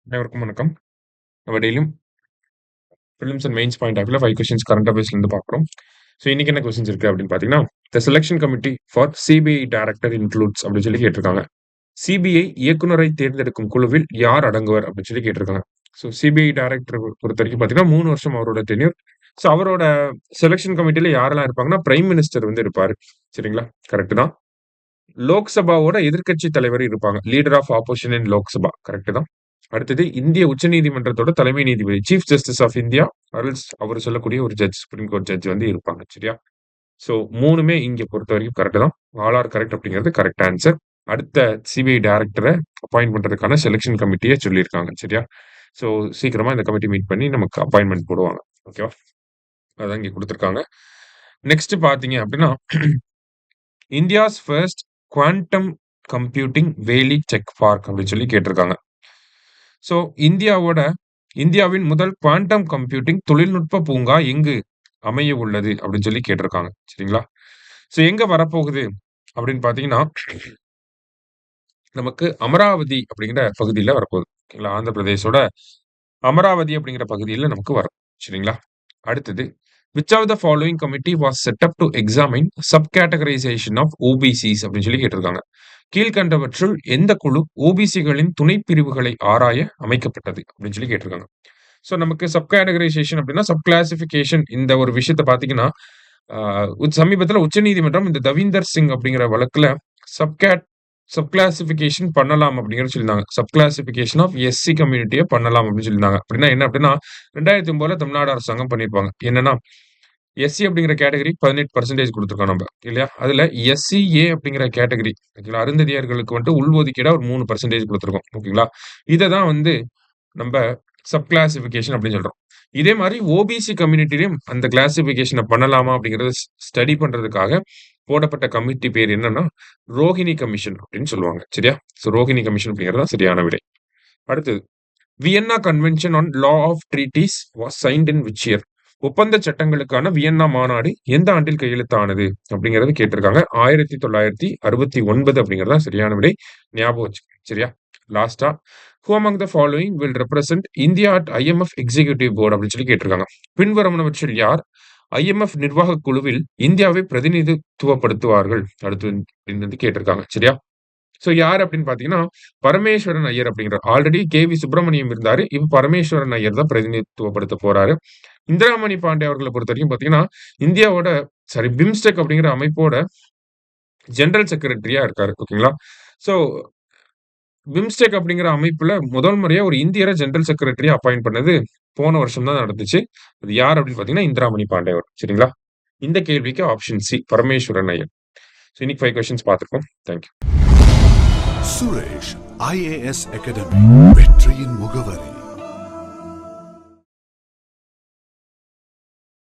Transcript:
அனைவருக்கும் வணக்கம். நம்ம டெய்லியும் prelims and mains point of வியூல 5 கொஸ்டின்ஸ் கரண்ட் அஃபேர்ஸ்ல இருந்து பார்க்குறோம். ஸோ இன்னைக்கு என்ன கொஸ்டின்ஸ் இருக்கு அப்படின்னு பார்த்தீங்கன்னா, the selection committee for CBI director includes அப்படின்னு சொல்லி கேட்டிருக்காங்க. சிபிஐ இயக்குனரை தேர்ந்தெடுக்கும் குழுவில் யார் அடங்குவர் அப்படின்னு சொல்லி கேட்டிருக்காங்க. ஸோ சிபிஐ டைரக்டர் பொறுத்தவரைக்கும் பார்த்தீங்கன்னா 3 வருஷம் அவரோட டென்யூர். ஸோ அவரோட செலக்ஷன் கமிட்டில யாரெல்லாம் இருப்பாங்கன்னா, பிரைம் மினிஸ்டர் வந்து இருப்பாரு. சரிங்களா? கரெக்ட் தான். லோக்சபாவோட எதிர்க்கட்சி தலைவர் இருப்பாங்க. Leader of opposition in Lok Sabha. Correct தான். அடுத்தது இந்திய உச்சநீதிமன்றத்தோட தலைமை நீதிபதி சீஃப் ஜஸ்டிஸ் ஆஃப் இந்தியா அவர் சொல்லக்கூடிய ஒரு ஜட்ஜ் சுப்ரீம் கோர்ட் ஜட்ஜ் வந்து இருப்பாங்க. சரியா? ஸோ 3மே இங்க பொறுத்தவரைக்கும் கரெக்ட் தான். ஆல் ஆர் கரெக்ட் அப்படிங்கிறது கரெக்ட் ஆன்சர். அடுத்த சிபிஐ டைரக்டரை அப்பாயிண்ட் பண்றதுக்கான செலக்ஷன் கமிட்டியை சொல்லியிருக்காங்க. சரியா? ஸோ சீக்கிரமா இந்த கமிட்டி மீட் பண்ணி நமக்கு அப்பாயின்மெண்ட் போடுவாங்க. ஓகேவா? அதான் இங்க கொடுத்துருக்காங்க. நெக்ஸ்ட் பாத்தீங்க அப்படின்னா இந்தியாஸ் ஃபர்ஸ்ட் குவாண்டம் கம்ப்யூட்டிங் வேலி செக் பார்க் அப்படின்னு சொல்லி கேட்டிருக்காங்க. ஸோ இந்தியாவின் முதல் குவாண்டம் கம்ப்யூட்டிங் தொழில்நுட்ப பூங்கா எங்கு அமைய உள்ளது அப்படின்னு சொல்லி கேட்டிருக்காங்க. சரிங்களா? ஸோ எங்க வரப்போகுது அப்படின்னு பாத்தீங்கன்னா நமக்கு அமராவதி அப்படிங்கிற பகுதியில வரப்போகுது. ஓகேங்களா? ஆந்திர பிரதேசோட அமராவதி அப்படிங்கிற பகுதியில நமக்கு வரும். சரிங்களா? அடுத்தது which of the following committee was set up to examine sub categorisation of OBCs அப்படின்னு சொல்லி கேட்டிருக்காங்க. கீழ்கண்டவற்றுள் எந்த குழு ஓபிசிகளின் துணை பிரிவுகளை ஆராய அமைக்கப்பட்டது அப்படின்னு சொல்லி கேட்டிருக்காங்க. ஸோ நமக்கு சப் கேட்டகரைசேஷன் அப்படின்னா சப் கிளாசிபிகேஷன் இந்த ஒரு விஷயத்த பாத்தீங்கன்னா சமீபத்தில் உச்சநீதிமன்றம் இந்த தவீந்தர் சிங் அப்படிங்கிற வழக்குல சப் கிளாசிபிகேஷன் பண்ணலாம் அப்படிங்கிற சொல்லியிருந்தாங்க. சப் கிளாசிபிகேஷன் ஆஃப் எஸ்சி கம்யூனிட்டியை பண்ணலாம் அப்படின்னு சொல்லியிருந்தாங்க. அப்படின்னா என்ன அப்படின்னா 2009 தமிழ்நாடு அரசாங்கம் பண்ணியிருப்பாங்க. என்னன்னா எஸ்சி அப்படிங்கிற கேட்டகரி 18% கொடுத்துருக்கோம் நம்ம இல்லையா? அதுல எஸ்சிஏ அப்படிங்கிற கேட்டகரி ஓகேங்களா, அருந்ததியர்களுக்கு வந்துட்டு உள்ஒதுக்கீடா ஒரு 3% கொடுத்துருக்கோம். ஓகேங்களா? இதை தான் வந்து நம்ம சப் கிளாசிபிகேஷன் அப்படின்னு சொல்றோம். இதே மாதிரி ஓபிசி கம்யூனிட்டிலையும் அந்த கிளாசிபிகேஷனை பண்ணலாமா அப்படிங்கறத ஸ்டடி பண்றதுக்காக போடப்பட்ட கமிட்டி பேர் என்னன்னா ரோஹிணி கமிஷன் அப்படின்னு சொல்லுவாங்க. சரியா? ஸோ ரோஹிணி கமிஷன் அப்படிங்கிறது சரியான விடை. அடுத்தது Vienna convention on law of treaties was signed in which year? ஒப்பந்த சட்டங்களுக்கான வியன்னா மாநாடு எந்த ஆண்டில் கையெழுத்தானது அப்படிங்கறது கேட்டிருக்காங்க. 1969 அப்படிங்கறதா சரியான விடை. ஞாபகம் வச்சு. சரியா? லாஸ்டா who among the following will represent India at IMF executive board அப்படின்னு சொல்லி கேட்டிருக்காங்க. பின்வருவனவற்றில் யார் ஐஎம்எஃப் நிர்வாக குழுவில் இந்தியாவை பிரதிநிதித்துவப்படுத்துவார்கள் அடுத்து கேட்டிருக்காங்க. சரியா? சோ யார் அப்படின்னு பாத்தீங்கன்னா பரமேஸ்வரன் ஐயர் அப்படிங்கிற ஆல்ரெடி கேவி சுப்பிரமணியம் இருந்தாரு. இப்ப பரமேஸ்வரன் ஐயர் தான் பிரதிநிதித்துவப்படுத்த போறாரு. இந்திராமணி பாண்டே அவர்களை பொறுத்த வரைக்கும் பாத்தீங்கன்னா இந்தியாவோட பிம்ஸ்டெக் அப்படிங்கிற அமைப்போட ஜெனரல் செக்ரட்டரியா இருக்காரு. ஓகேங்களா? சோ பிம்ஸ்டெக் அப்படிங்கிற அமைப்புல முதல் முறையா ஒரு இந்தியரை ஜெனரல் செக்ரட்டரியா அப்பாயிண்ட் பண்ணது போன வருஷம் தான் நடந்துச்சு. அது யார் அப்படின்னு பாத்தீங்கன்னா இந்திராமணி பாண்டே அவர். சரிங்களா? இந்த கேள்விக்கு ஆப்ஷன் சி பரமேஸ்வரன் ஐயர். இன்னைக்கு 5 கொஸ்டின்ஸ் பார்த்திருக்கோம். தேங்க்யூ. சுரேஷ் IAS அகாடமி வெற்றியின் முகவரி.